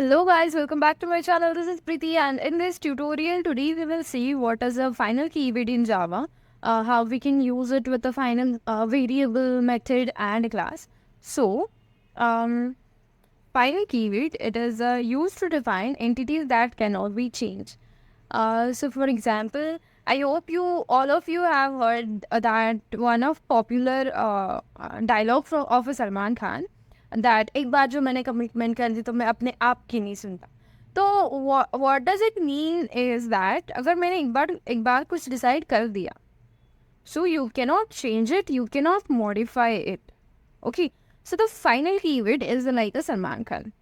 Hello guys, welcome back to my channel. This is Preeti, and in this tutorial today we will see what is a final keyword in Java, how we can use it with the final variable, method and class. So, um, final keyword, it is used to define entities that cannot be changed. So for example, I hope all of you have heard that one of popular dialogue of a Salman Khan, that एक बार जो मैंने commitment कर दी तो मैं अपने आप की नहीं सुनता. तो what does it mean is that अगर मैंने एक बार कुछ डिसाइड कर दिया, so you cannot change it, you cannot modify it. Okay, so the final keyword is like a Salman Khan.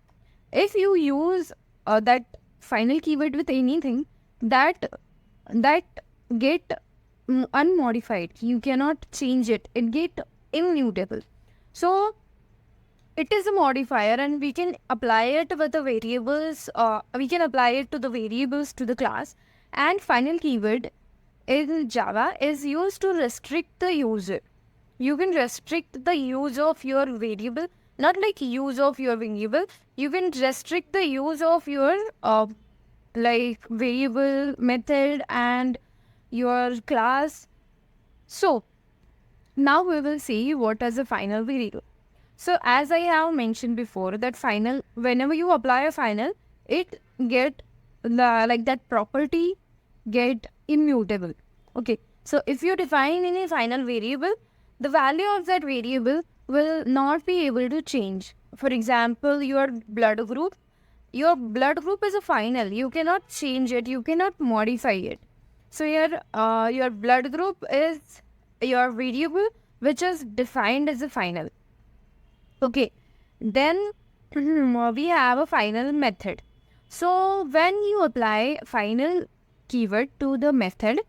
If you use that final keyword with anything, that get unmodified, you cannot change it, it get immutable. So it is a modifier and we can apply it with the variables, we can apply it to the variables to the class. And final keyword in Java is used to restrict the user. You can restrict the use of your variable, not like use of your variable. You can restrict the use of your like variable, method and your class. So now we will see what is a final variable. So as I have mentioned before, that final, whenever you apply a final, it get like that property get immutable. Okay, so if you define any final variable, the value of that variable will not be able to change. For example, your blood group is a final. You cannot change it. You cannot modify it. So your blood group is your variable, which is defined as a final. Okay, then we have a final method. So when you apply final keyword to the method,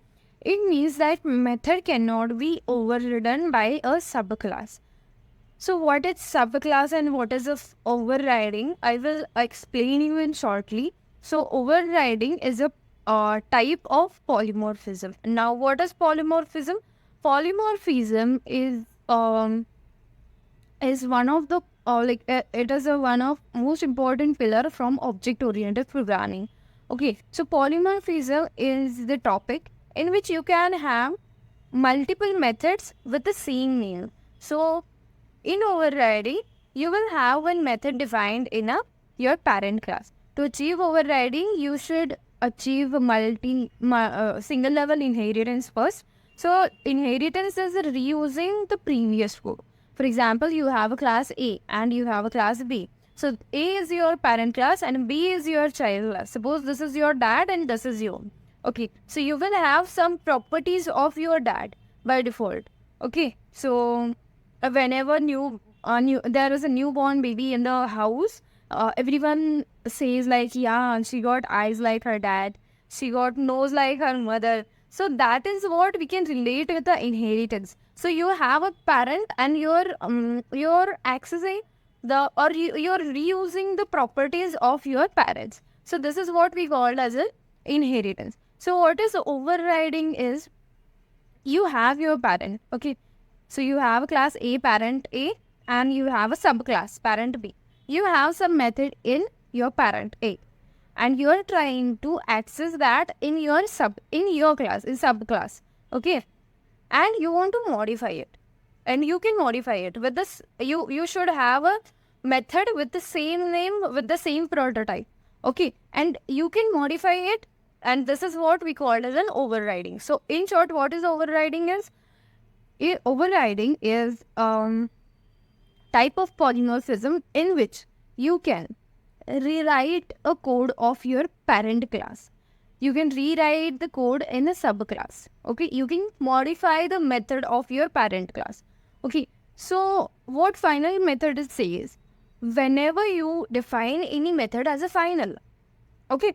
it means that method cannot be overridden by a subclass. So what is subclass and what is overriding? I will explain you in shortly. So overriding is a type of polymorphism. Now what is polymorphism? Polymorphism is one of the it is one of most important pillar from object oriented programming. Okay, so polymorphism is the topic in which you can have multiple methods with the same name. So in overriding, you will have one method defined in your parent class. To achieve overriding, you should achieve single level inheritance first. So inheritance is reusing the previous code. For example, you have a class A and you have a class B. So A is your parent class and B is your child class. Suppose this is your dad and this is you. Okay, so you will have some properties of your dad by default. Okay, so whenever there is a newborn baby in the house, everyone says like, yeah, she got eyes like her dad, she got nose like her mother. So that is what we can relate with the inheritance. So you have a parent and you're accessing you're reusing the properties of your parents. So this is what we call as an inheritance. So what is overriding is, you have your parent. Okay, so you have a class A, parent A, and you have a subclass, parent B. You have some method in your parent A, and you are trying to access that in your class, in subclass. Okay, and you want to modify it, and you can modify it with this. You should have a method with the same name, with the same prototype. Okay, and you can modify it, and this is what we call as an overriding. So in short, what is overriding is? Overriding is type of polymorphism in which you can rewrite a code of your parent class. You can rewrite the code in a subclass. Okay, you can modify the method of your parent class. Okay, so what final method says, whenever you define any method as a final, okay,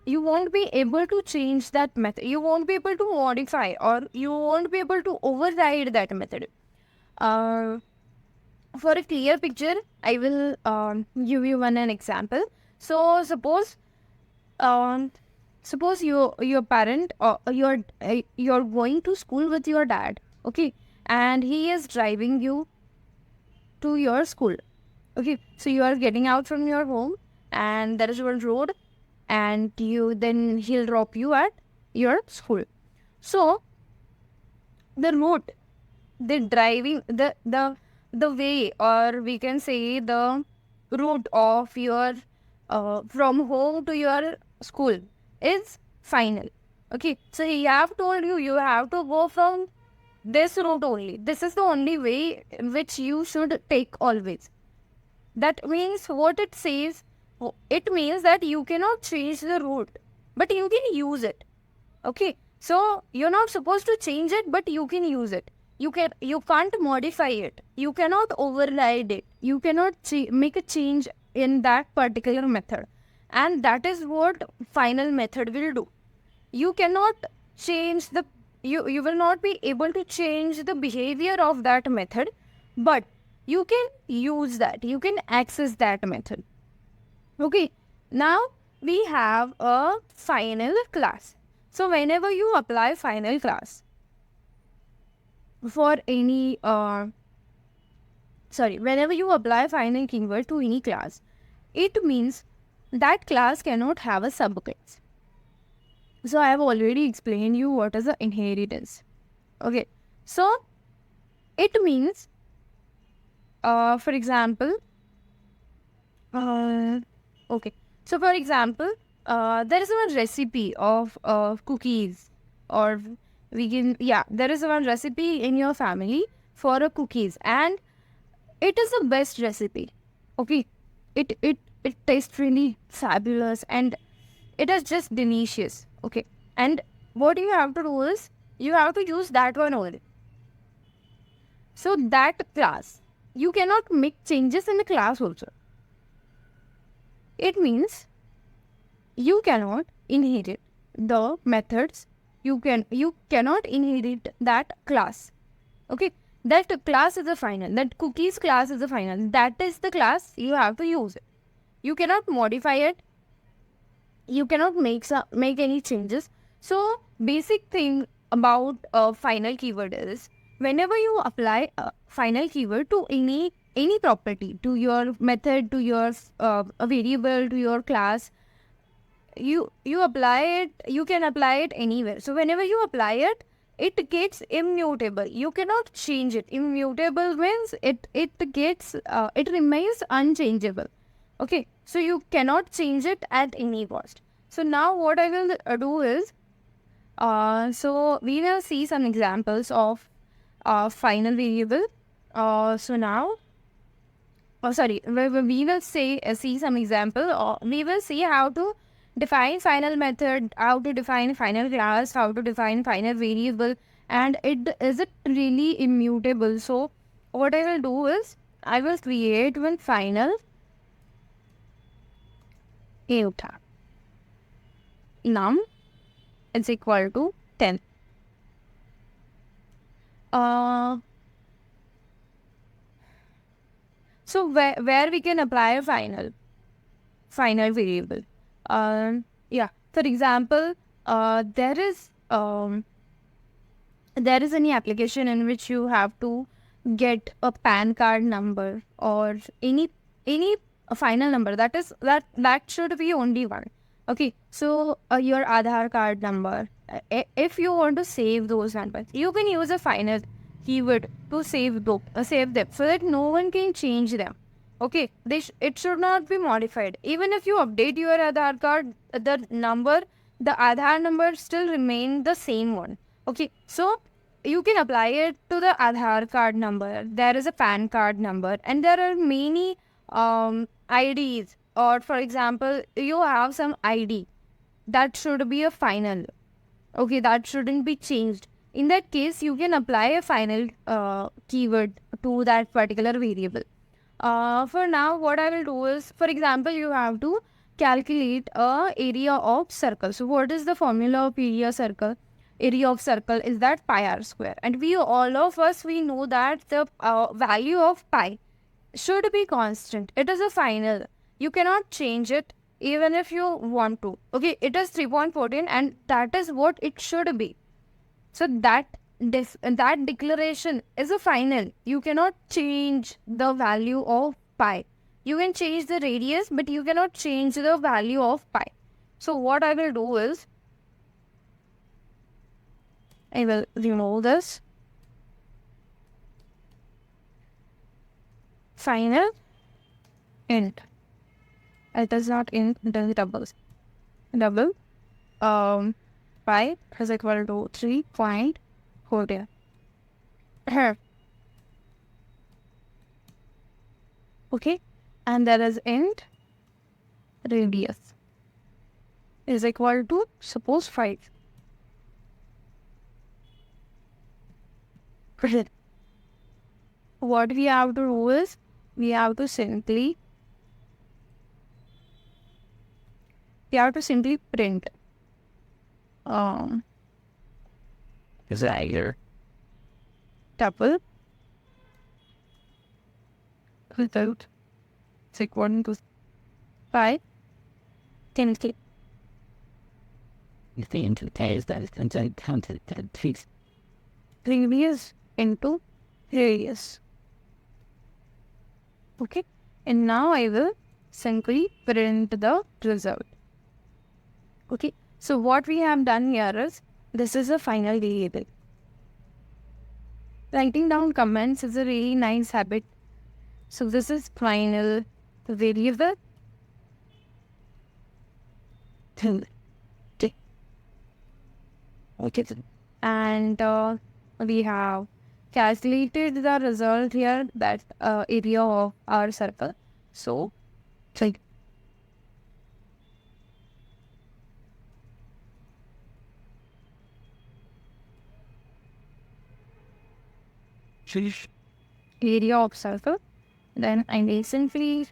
you won't be able to change that method. You won't be able to modify, or you won't be able to override that method. For a clear picture, I will give you an example. So suppose your parent, or you're going to school with your dad. Okay, and he is driving you to your school. Okay, so you are getting out from your home and there is one road, and he'll drop you at your school. So the route, the driving, the way, or we can say the route of your from home to your school is final. Okay, so he have told you you have to go from this route only. This is the only way which you should take always. That means what it says, it means that you cannot change the route, but you can use it. Okay, so you're not supposed to change it, but you can use it. You can't modify it. You cannot override it. You cannot make a change in that particular method, and that is what final method will do. You cannot change the you will not be able to change the behavior of that method, but you can use that. You can access that method. Okay, now we have a final class. So whenever you apply final class for any whenever you apply final keyword to any class, it means that class cannot have a subclass. So I have already explained you what is the inheritance. Okay, so it means for example okay, so for example there is one recipe of cookies, or there is one recipe in your family for a cookies, and it is the best recipe. Okay, it tastes really fabulous, and it is just delicious. Okay, and what you have to do is you have to use that one only. So that class, you cannot make changes in the class also. It means you cannot inherit the methods. You cannot inherit that class. Okay, that class is the final. That cookies class is the final. That is the class. You have to use it. You cannot modify it. You cannot make any changes. So basic thing about final keyword is, whenever you apply a final keyword to any property, to your method, to your a variable, to your class, you apply it. You can apply it anywhere. So whenever you apply it, it gets immutable. You cannot change it. Immutable means it gets it remains unchangeable. Okay, so you cannot change it at any cost. So now what I will do is, so we will see some examples of final variable. So now, we will see some example, or we will see how to define final method, how to define final class, how to define final variable, and is it really immutable. So what I will do is, I will create one final iota. Num is equal to 10. So where we can apply a final variable. For example, there is any application in which you have to get a PAN card number, or any final number. That should be only one. Okay, so your Aadhaar card number. If you want to save those numbers, you can use a final keyword to save them, so that no one can change them. Okay, it should not be modified. Even if you update your Aadhaar card, the Aadhaar number still remain the same one. Okay, so you can apply it to the Aadhaar card number. There is a PAN card number, and there are many IDs. Or for example, you have some ID that should be a final. Okay, that shouldn't be changed. In that case, you can apply a final keyword to that particular variable. For now, what I will do is, for example, you have to calculate a area of circle. So what is the formula of area circle? Area of circle is that pi r square, and all of us know that the value of pi should be constant. It is a final. You cannot change it even if you want to. Okay, it is 3.14, and that is what it should be. So that declaration is a final. You cannot change the value of pi. You can change the radius, but you cannot change the value of pi. So what I will do is, I will remove this. Final int. It is not int, it is doubles. Double pi is equal to 3.4. Okay, and there is int radius is equal to, suppose, 5. What we have to do is, we have to simply print desire tuple without equal to pi. Can click the into tails that is counted fix radius into radius. Okay, and now I will simply print the result. Okay, so what we have done here is, this is a final variable. Writing down comments is a really nice habit. So this is final variable. okay. And we have calculated the result here, that area of our circle. So Take area of circle, then I will simply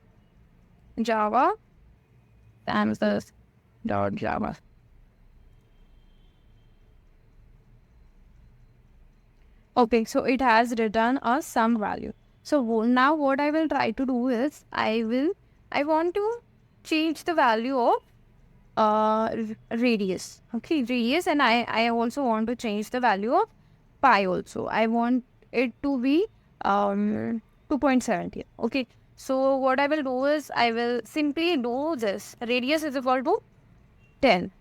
Java times this dot Java. Okay, so it has written a sum value. So now what I will try to do is, I want to change the value of radius. Okay, radius, and I also want to change the value of pi also. I want it to be 2.70. Okay, so what I will do is, I will simply do this. Radius is equal to 10.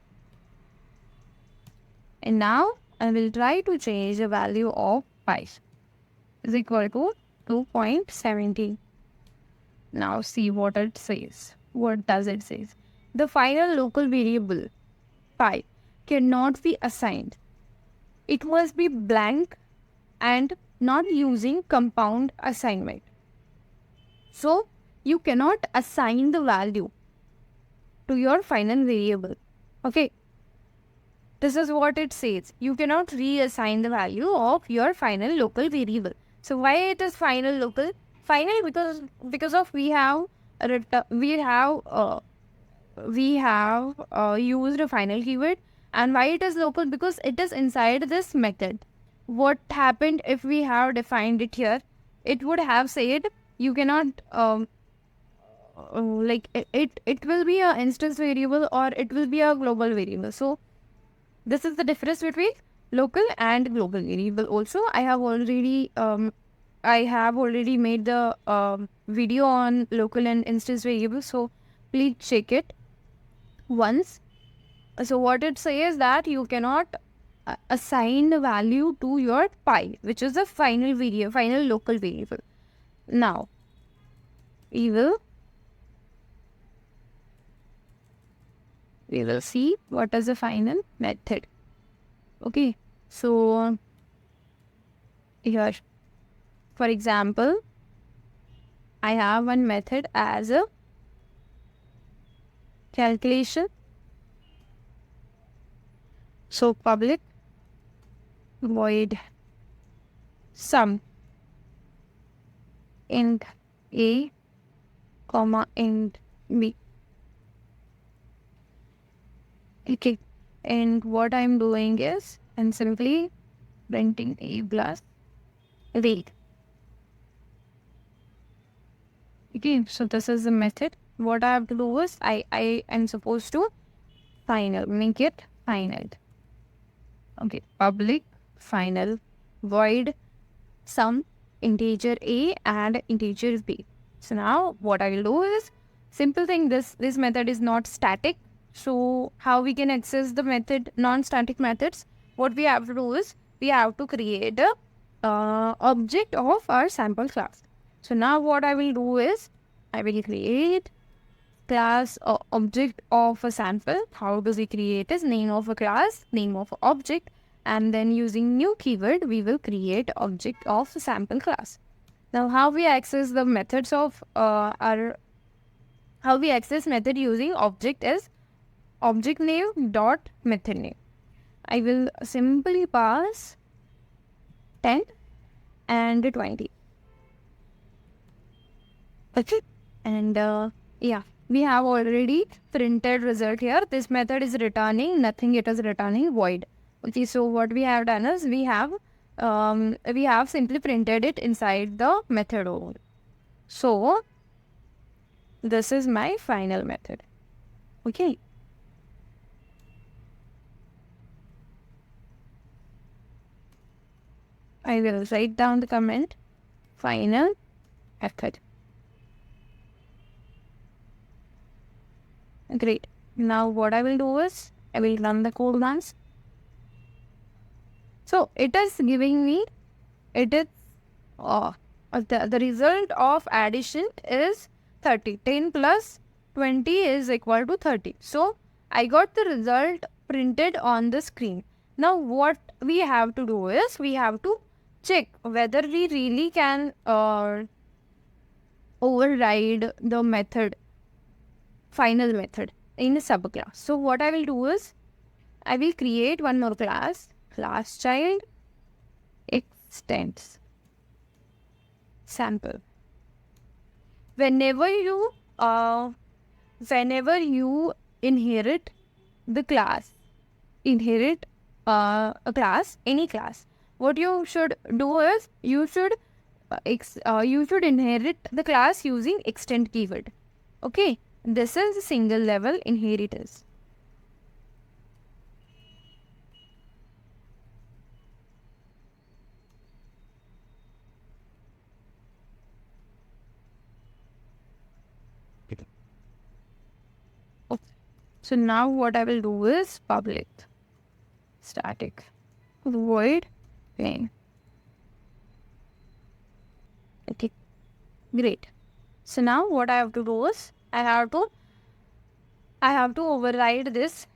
And now I will try to change the value of pi is equal to 2.70. Now see what it says. What does it say? The final local variable pi cannot be assigned. It must be blank and not using compound assignment. So you cannot assign the value to your final variable. Okay. This is what it says. You cannot reassign the value of your final local variable. So why it is final local? Final because of we have used a final keyword. And why it is local? Because it is inside this method. What happened if we have defined it here? It would have said you cannot like it will be a instance variable, or it will be a global variable. So this is the difference between local and global variable. Also, I have already made the video on local and instance variable. So please check it once. So what it says that you cannot assign the value to your pi, which is the final local variable. Now we will see what is the final method. Okay, so here, for example, I have one method as a calculation. So public void sum int a comma int b. Okay, and what I'm doing is, I'm simply printing a plus rate. Okay, so this is the method. What I have to do is, I am supposed to make it final. Okay, public final void sum integer a and integer b. So now what I will do is, simple thing, this method is not static. So how we can access the method, non-static methods? What we have to do is, we have to create a object of our sample class. So now what I will do is, I will create class or object of a sample. How does we create is, name of a class, name of a object, and then using new keyword we will create object of a sample class. Now how we access the methods of our how we access method using object is object name dot method name. I will simply pass 10 and 20. Okay. And yeah, we have already printed result here. This method is returning nothing, it is returning void. Okay, so what we have done is, we have simply printed it inside the method only. So this is my final method. Okay. I will write down the comment, final method. Great. Now what I will do is, I will run the code once. So it is giving me, it is the result of addition is 30. 10 plus 20 is equal to 30. So I got the result printed on the screen. Now what we have to do is, we have to check whether we really can override the method, final method, in a subclass. So what I will do is, I will create one more class child extends sample. Whenever you inherit the class, inherit a class, any class, what you should do is, you should inherit the class using extend keyword. Okay, this is a single level inheritance. Okay. So now what I will do is, public static void main. Okay, great. So now what I have to do is, I have to override this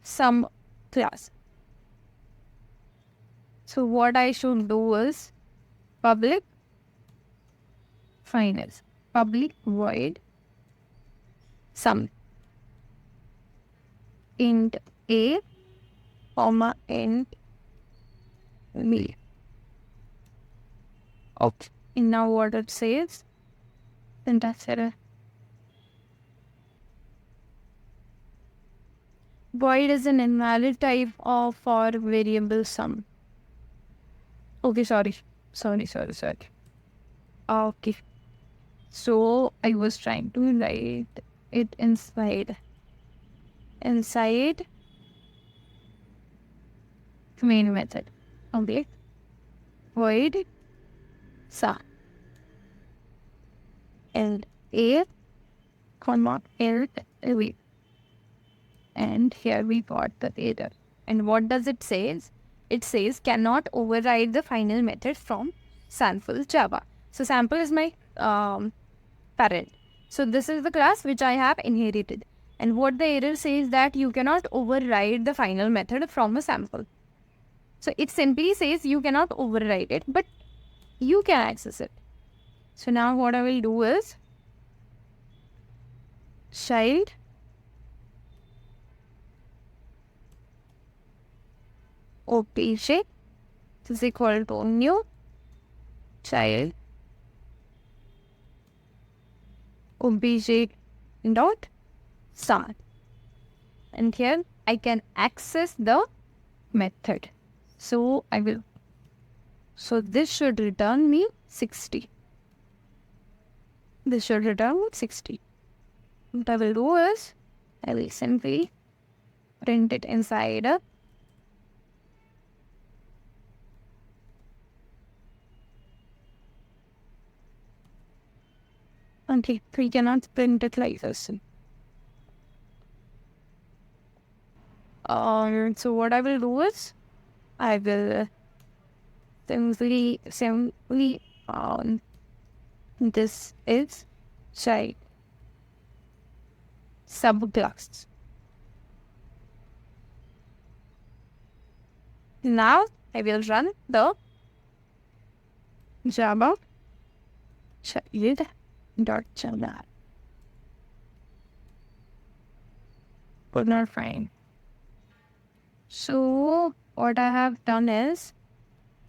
sum class. So what I should do is, public final, public void sum int a comma int b. Okay. And now what it says, syntax error. Void is an invalid type of for variable sum. Okay, sorry. Okay. So I was trying to write it inside main method. Okay. Void sum and a comma and b. And here we got the error. And what does it say? It says cannot override the final method from sample Java. So sample is my parent. So this is the class which I have inherited. And what the error says, that you cannot override the final method from a sample. So it simply says you cannot override it, but you can access it. So now what I will do is, child obj is equal to new child obj dot start, and here I can access the method. So I will, so this should return me 60. This should return 60. What I will do is, I will simply print it inside a Okay, we cannot print it like this. So what I will do is, I will simply, this is child subclass. Now I will run the Java child.java. Could not find. So what I have done is,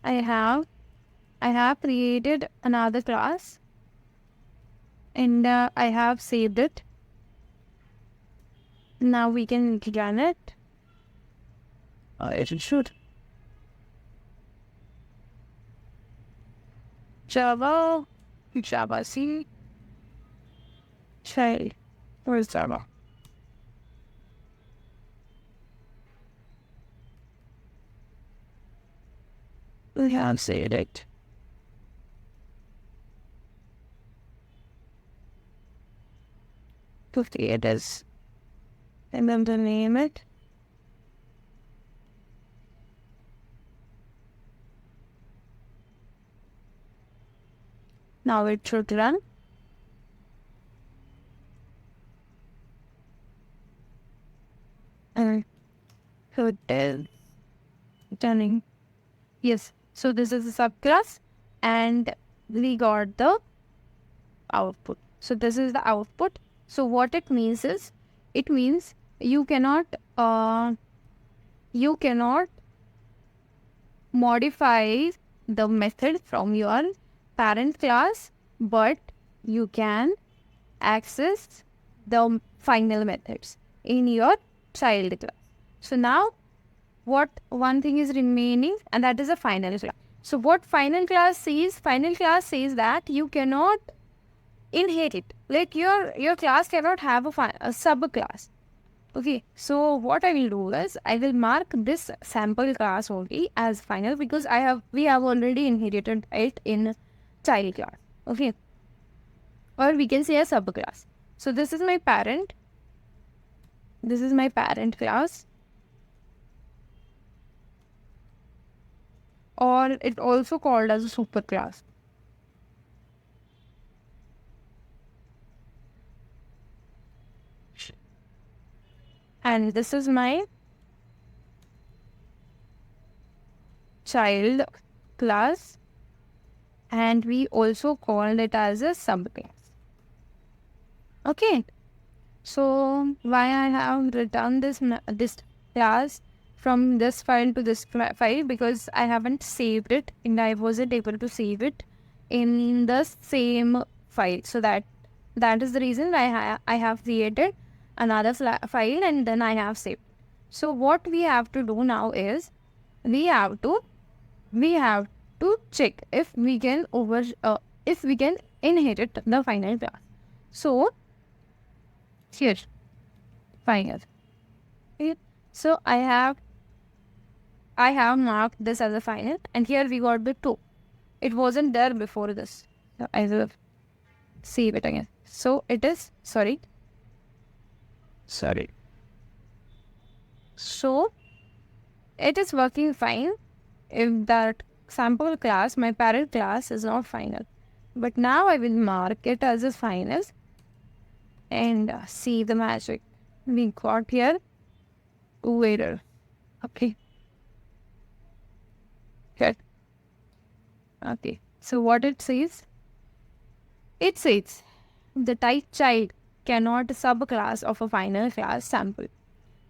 I have created another class, and I have saved it. Now we can run it. It should. Java C child. Where's Java? We have saved it. Okay, it is. And then to name it. Now it should run. And so it is turning. Yes. So this is a subclass, and we got the output. So this is the output. So what it means is, it means you cannot modify the method from your parent class, but you can access the final methods in your child class. So now what one thing is remaining, and that is a final class. So what final class says? Final class says that you cannot inherit, like your class cannot have a subclass. Okay, so what I will do is, I will mark this sample class only as final, because we have already inherited it in child class. Okay, or we can say a subclass. So this is my parent. This is my parent class, or it also called as a superclass. And this is my child class, and we also called it as a subclass. Okay, so why I have returned this class from this file to this file, because I haven't saved it, and I wasn't able to save it in the same file. So that is the reason I have created another file, and then I have saved. So what we have to do now is, we have to check if we can inherit the final class. So here, final. Okay. So I have marked this as a final, and here we got the 2. It wasn't there before this. So I will save it again. So it is, sorry. So it is working fine if that sample class, my parent class, is not final. But now I will mark it as a final, and see the magic. We got here 2 error. Okay. Good. Okay. So what it says? It says the type child cannot subclass of a final class sample.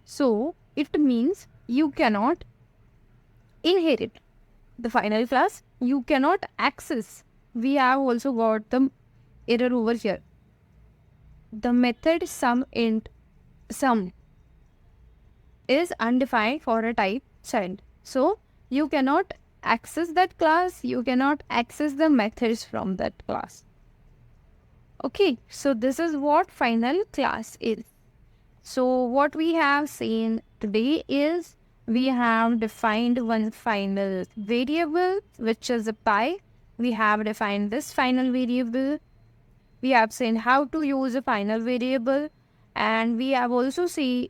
So it means you cannot inherit the final class. You cannot access. We have also got the error over here. The method sum is undefined for a type child. So you cannot access that class. You cannot access the methods from that class. Okay, so this is what final class is. So what we have seen today is, we have defined one final variable, which is a pi. We have defined this final variable, We have seen how to use a final variable, and we have also seen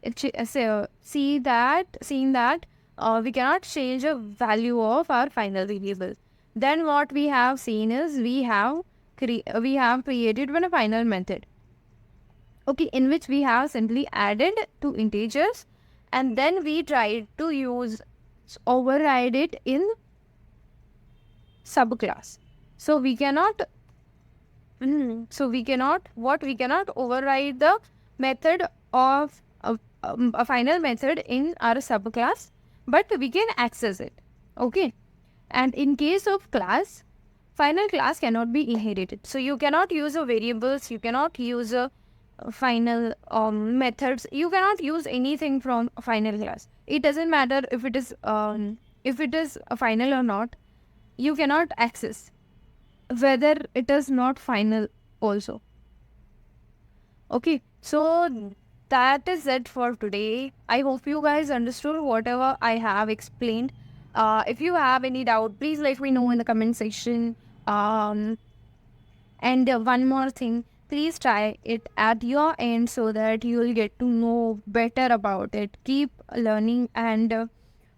that we cannot change a value of our final variable. Then what we have seen is we have created one final method, okay, in which we have simply added two integers, and then we tried to use override it in subclass. So we cannot we cannot override the method of a final method in our subclass, but we can access it. Okay. And in case of class, final class cannot be inherited. So you cannot use a variables, you cannot use a final methods, you cannot use anything from a final class. It doesn't matter if it is a final or not, you cannot access whether it is not final also. Okay, so that is it for today. I hope you guys understood whatever I have explained. If you have any doubt, please let me know in the comment section. And one more thing, please try it at your end so that you will get to know better about it. Keep learning, and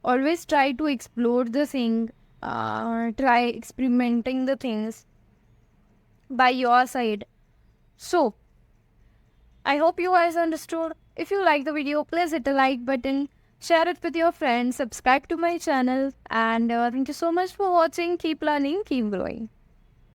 always try to explore the thing, try experimenting the things by your side. So, I hope you guys understood. If you like the video, please hit the like button, share it with your friends, subscribe to my channel, and thank you so much for watching. Keep learning, keep growing.